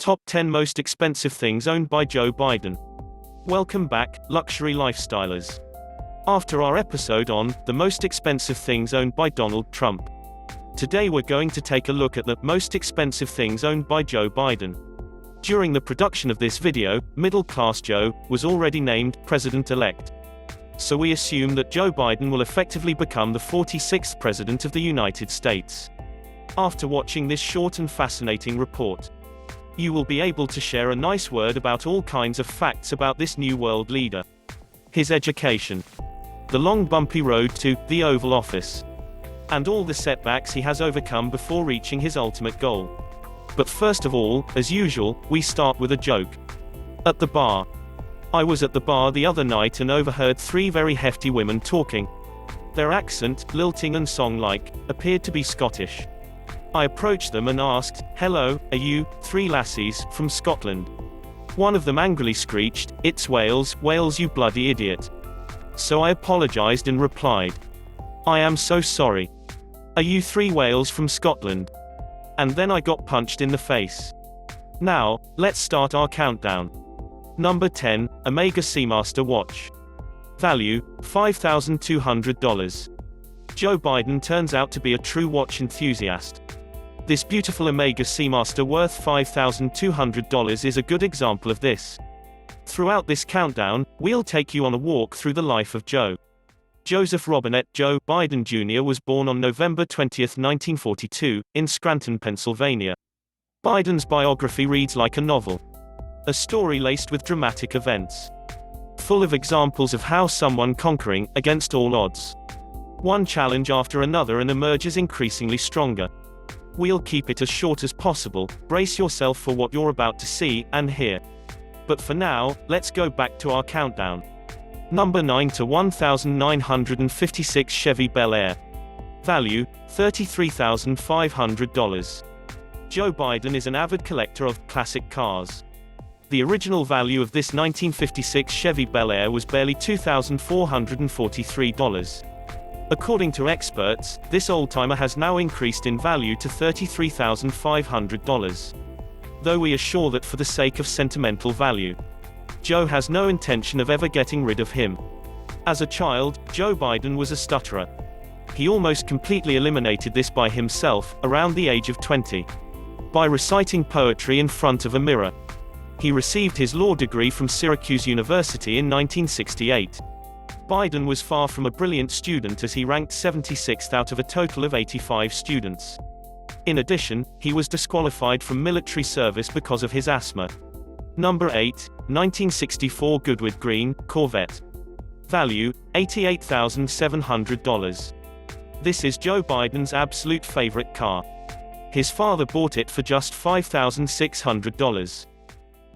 Top 10 Most Expensive Things Owned by Joe Biden. Welcome back, luxury lifestylers. After our episode on the most expensive things owned by Donald Trump, today we're going to take a look at the most expensive things owned by Joe Biden. During the production of this video, middle-class Joe was already named president-elect. So we assume that Joe Biden will effectively become the 46th president of the United States. After watching this short and fascinating report, you will be able to share a nice word about all kinds of facts about this new world leader. His education, the long bumpy road to the Oval Office, and all the setbacks he has overcome before reaching his ultimate goal. But first of all, as usual, we start with a joke. At the bar. I was at the bar the other night and overheard three very hefty women talking. Their accent, lilting and song-like, appeared to be Scottish. I approached them and asked, "Hello, are you, three lassies, from Scotland?" One of them angrily screeched, "It's Wales, Wales you bloody idiot." So I apologized and replied, "I am so sorry. Are you three Wales from Scotland?" And then I got punched in the face. Now, let's start our countdown. Number 10, Omega SEAMASTER watch. Value, $5,200. Joe Biden turns out to be a true watch enthusiast. This beautiful Omega SEAMASTER worth $5,200 is a good example of this. Throughout this countdown, we'll take you on a walk through the life of Joe. Joseph Robinette Joe Biden Jr. was born on November 20, 1942, in Scranton, Pennsylvania. Biden's biography reads like a novel. A story laced with dramatic events. Full of examples of how someone conquering, against all odds, one challenge after another and emerges increasingly stronger. We'll keep it as short as possible, brace yourself for what you're about to see and hear. But for now, let's go back to our countdown. Number 9 to 1956 Chevy Bel Air. Value, $33,500. Joe Biden is an avid collector of classic cars. The original value of this 1956 Chevy Bel Air was barely $2,443. According to experts, this oldtimer has now increased in value to $33,500. Though we are sure that for the sake of sentimental value, Joe has no intention of ever getting rid of him. As a child, Joe Biden was a stutterer. He almost completely eliminated this by himself, around the age of 20. By reciting poetry in front of a mirror. He received his law degree from Syracuse University in 1968. Biden was far from a brilliant student as he ranked 76th out of a total of 85 students. In addition, he was disqualified from military service because of his asthma. Number 8, 1964 Goodwood Green, Corvette. Value, $88,700. This is Joe Biden's absolute favorite car. His father bought it for just $5,600.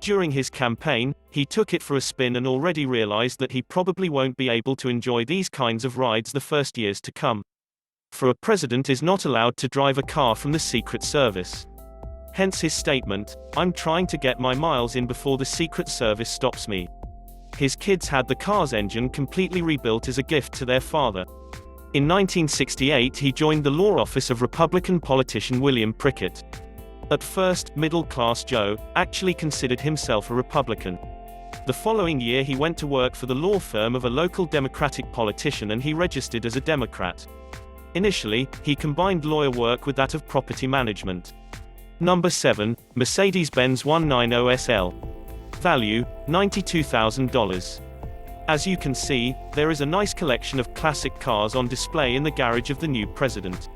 During his campaign, he took it for a spin and already realized that he probably won't be able to enjoy these kinds of rides the first years to come. For a president is not allowed to drive a car from the Secret Service. Hence his statement, "I'm trying to get my miles in before the Secret Service stops me." His kids had the car's engine completely rebuilt as a gift to their father. In 1968 he joined the law office of Republican politician William Prickett. At first, middle-class Joe actually considered himself a Republican. The following year he went to work for the law firm of a local Democratic politician and he registered as a Democrat. Initially, he combined lawyer work with that of property management. Number 7, Mercedes-Benz 190 SL. Value, $92,000. As you can see, there is a nice collection of classic cars on display in the garage of the new president.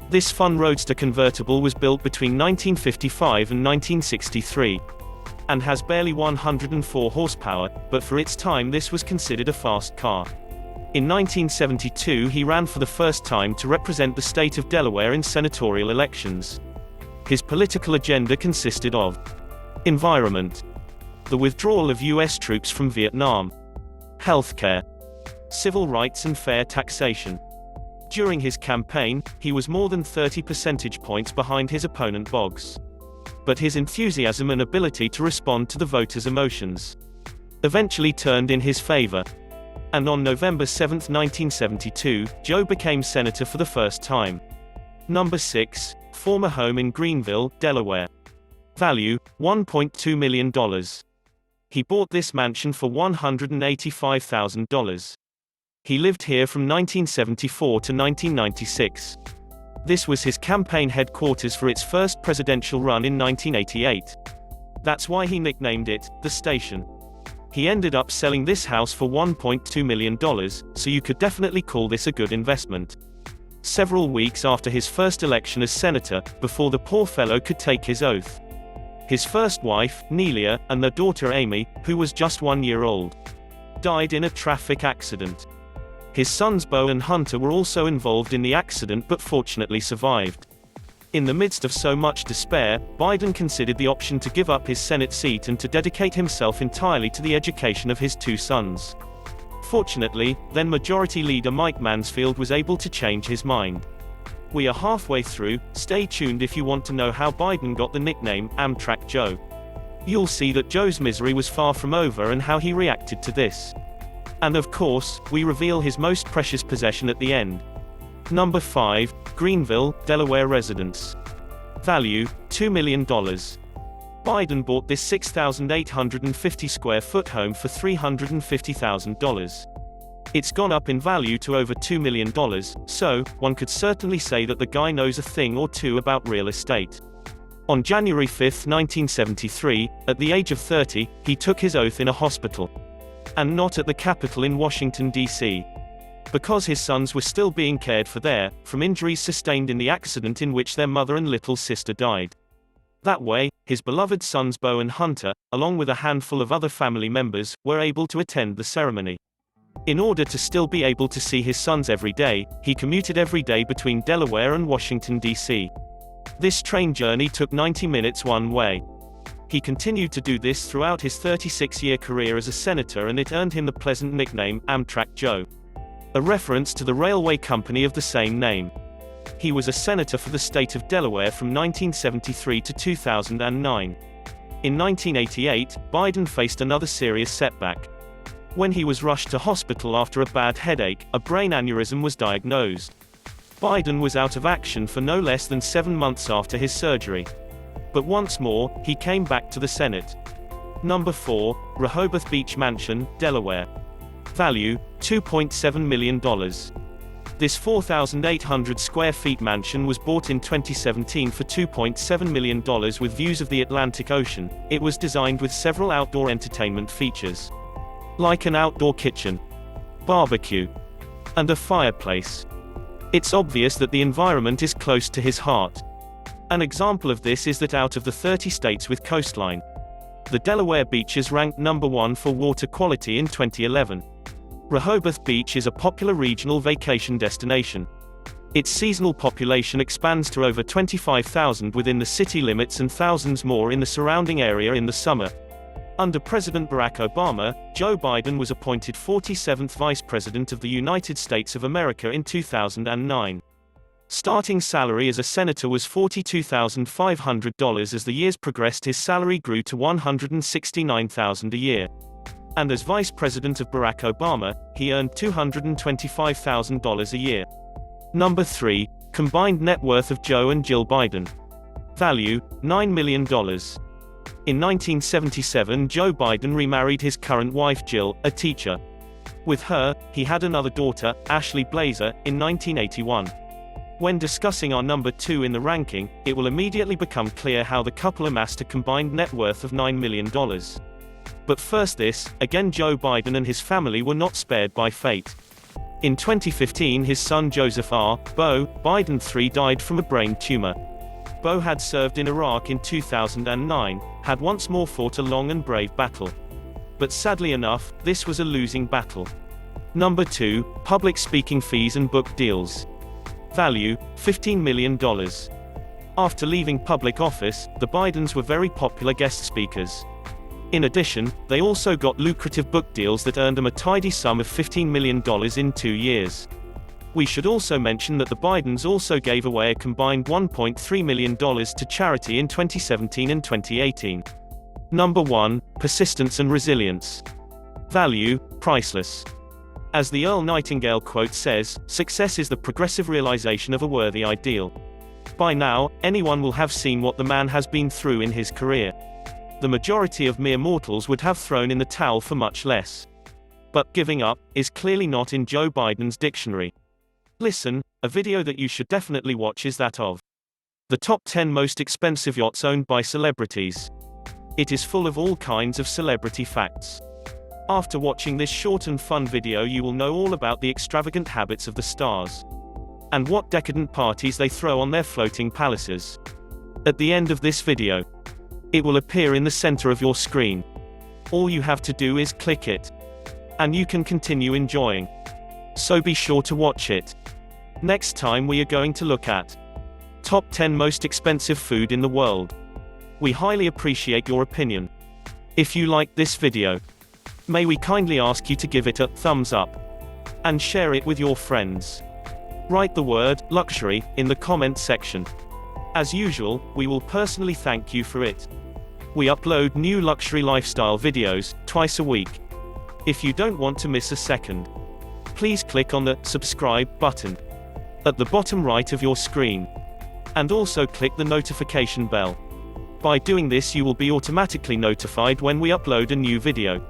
This fun roadster convertible was built between 1955 and 1963. And has barely 104 horsepower, but for its time this was considered a fast car. In 1972 he ran for the first time to represent the state of Delaware in senatorial elections. His political agenda consisted of environment, the withdrawal of U.S. troops from Vietnam, healthcare, civil rights and fair taxation. During his campaign, he was more than 30 percentage points behind his opponent Boggs. But his enthusiasm and ability to respond to the voters' emotions eventually turned in his favor. And on November 7, 1972, Joe became senator for the first time. Number 6, former home in Greenville, Delaware. Value, $1.2 million. He bought this mansion for $185,000. He lived here from 1974 to 1996. This was his campaign headquarters for its first presidential run in 1988. That's why he nicknamed it the station. He ended up selling this house for $1.2 million, so you could definitely call this a good investment. Several weeks after his first election as senator, before the poor fellow could take his oath, his first wife, Nelia, and their daughter Amy, who was just 1 year old, died in a traffic accident. His sons Bo and Hunter were also involved in the accident but fortunately survived. In the midst of so much despair, Biden considered the option to give up his Senate seat and to dedicate himself entirely to the education of his two sons. Fortunately, then Majority Leader Mike Mansfield was able to change his mind. We are halfway through, stay tuned if you want to know how Biden got the nickname Amtrak Joe. You'll see that Joe's misery was far from over and how he reacted to this. And of course, we reveal his most precious possession at the end. Number 5, Greenville, Delaware residence. Value, $2 million. Biden bought this 6,850 square foot home for $350,000. It's gone up in value to over $2 million, so, one could certainly say that the guy knows a thing or two about real estate. On January 5, 1973, at the age of 30, he took his oath in a hospital. And not at the Capitol in Washington, D.C. Because his sons were still being cared for there, from injuries sustained in the accident in which their mother and little sister died. That way, his beloved sons Bo and Hunter, along with a handful of other family members, were able to attend the ceremony. In order to still be able to see his sons every day, he commuted every day between Delaware and Washington, D.C. This train journey took 90 minutes one way. He continued to do this throughout his 36-year career as a senator, and it earned him the pleasant nickname, Amtrak Joe, a reference to the railway company of the same name. He was a senator for the state of Delaware from 1973 to 2009. In 1988, Biden faced another serious setback. When he was rushed to hospital after a bad headache, a brain aneurysm was diagnosed. Biden was out of action for no less than 7 months after his surgery. But once more, he came back to the Senate. Number 4, Rehoboth Beach Mansion, Delaware. Value, $2.7 million. This 4,800 square feet mansion was bought in 2017 for $2.7 million with views of the Atlantic Ocean. It was designed with several outdoor entertainment features, like an outdoor kitchen, barbecue, and a fireplace. It's obvious that the environment is close to his heart. An example of this is that out of the 30 states with coastline, the Delaware beaches ranked number 1 for water quality in 2011. Rehoboth Beach is a popular regional vacation destination. Its seasonal population expands to over 25,000 within the city limits and thousands more in the surrounding area in the summer. Under President Barack Obama, Joe Biden was appointed 47th Vice President of the United States of America in 2009. Starting salary as a senator was $42,500. As the years progressed, his salary grew to $169,000 a year. And as Vice President of Barack Obama, he earned $225,000 a year. Number 3, combined net worth of Joe and Jill Biden. Value, $9 million. In 1977, Joe Biden remarried his current wife Jill, a teacher. With her, he had another daughter, Ashley Blazer, in 1981. When discussing our number 2 in the ranking, it will immediately become clear how the couple amassed a combined net worth of $9 million. But first this, again Joe Biden and his family were not spared by fate. In 2015 his son Joseph R. Bo Biden III died from a brain tumor. Bo had served in Iraq in 2009, had once more fought a long and brave battle. But sadly enough, this was a losing battle. Number 2, public speaking fees and book deals. Value, $15 million. After leaving public office, the Bidens were very popular guest speakers. In addition, they also got lucrative book deals that earned them a tidy sum of $15 million in 2 years. We should also mention that the Bidens also gave away a combined $1.3 million to charity in 2017 and 2018. Number 1, persistence and resilience. Value, priceless. As the Earl Nightingale quote says, success is the progressive realization of a worthy ideal. By now, anyone will have seen what the man has been through in his career. The majority of mere mortals would have thrown in the towel for much less. But giving up is clearly not in Joe Biden's dictionary. Listen, a video that you should definitely watch is that of the top 10 most expensive yachts owned by celebrities. It is full of all kinds of celebrity facts. After watching this short and fun video, you will know all about the extravagant habits of the stars and what decadent parties they throw on their floating palaces. At the end of this video, it will appear in the center of your screen. All you have to do is click it, and you can continue enjoying. So be sure to watch it. Next time we are going to look at top 10 most expensive food in the world. We highly appreciate your opinion. If you liked this video, may we kindly ask you to give it a thumbs up and share it with your friends. Write the word luxury in the comment section. As usual, we will personally thank you for it. We upload new luxury lifestyle videos twice a week. If you don't want to miss a second, please click on the subscribe button at the bottom right of your screen, and also click the notification bell. By doing this, you will be automatically notified when we upload a new video.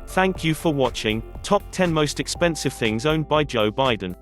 Thank you for watching Top 10 Most Expensive Things Owned by Joe Biden.